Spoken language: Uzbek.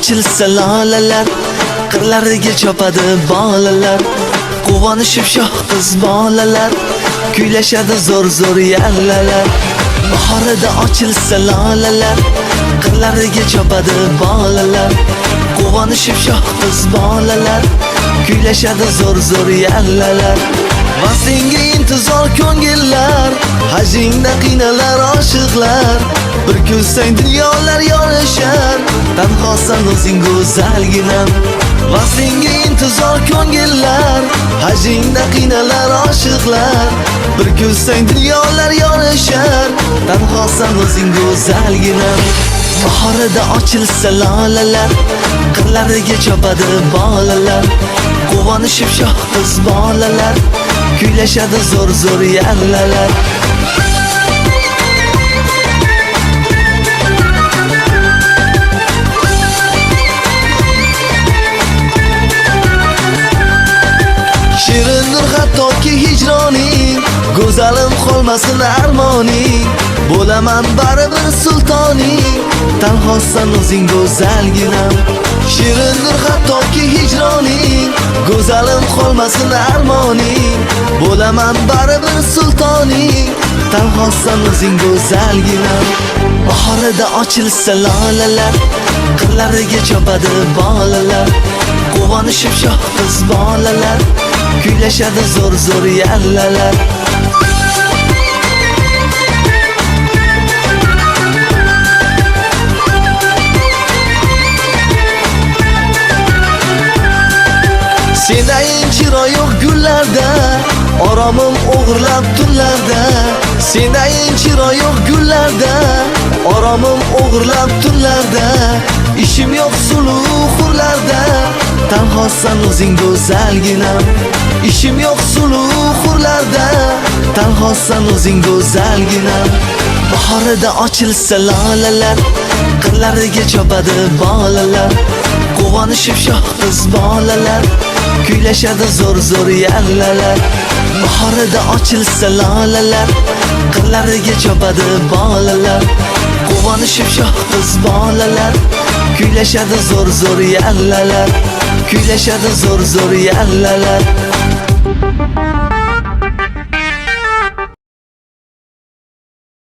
ochilsa lolalar, qirlariga chopadi bolalar. Quvonishib shoh qiz bolalar, kuylashadi zo'r yallalar. Bahorida ochilsa lolalar, qirlariga chopadi bolalar. Quvonishib shoh qiz bolalar, kuylashadi zo'r yallalar. Va senga intizor ko'ngillar, hajingda qiynalar oshiqlar. Bir ko'rsang dunyolar yorishar, tanhosan o'zing go'zalginam. Va senga intizor ko'ngillar, hajingda qiynalar oshiqlar. Bir ko'rsang dunyolar yorishar, tanhosan o'zing go'zalginam. Bahorida ochilsa lolalar, qirlariga chopadi bolalar. Quvonishib shoh qiz bolalar, kuylashadi zo'r yallalar. Shirindir hattoki hijroning, go'zalim qolmasin armoning. Bo'laman baribir sultoning, tanhosan o'zing go'zalginam. Shirindir hattoki hijroning, go'zalim qolmasin armoning. Bo'laman baribir sultoning, tanhosan o'zing go'zalginam. Bahorida ochilsa lolalar, qirlariga chopadi bolalar. Quvonishib shoh qiz bolalar, kuylashadi zo'r yallalar. Sendayin chiroyoq gullarda, oromim o'g'irlab tunlarda. Sendayin chiroyoq gullarda, oromim o'g'irlab tunlarda. Ishim yo'q suluv hurlarda, tanhosan o'zing go'zalginam. Ishim yo'q suluv hurlarda, tanhosan o'zing go'zalginam. Bahorida ochilsa lolalar, qirlariga chopadi bolalar. Quvonishib shoh qiz bolalar, kuylashadi zo'r yallalar. Bahorida ochilsa lolalar, qirlariga chopadi bolalar. Quvonishib shoh qiz bolalar, kuylashadi zo'r yallalar. Kuylashadi zo'r yallalar.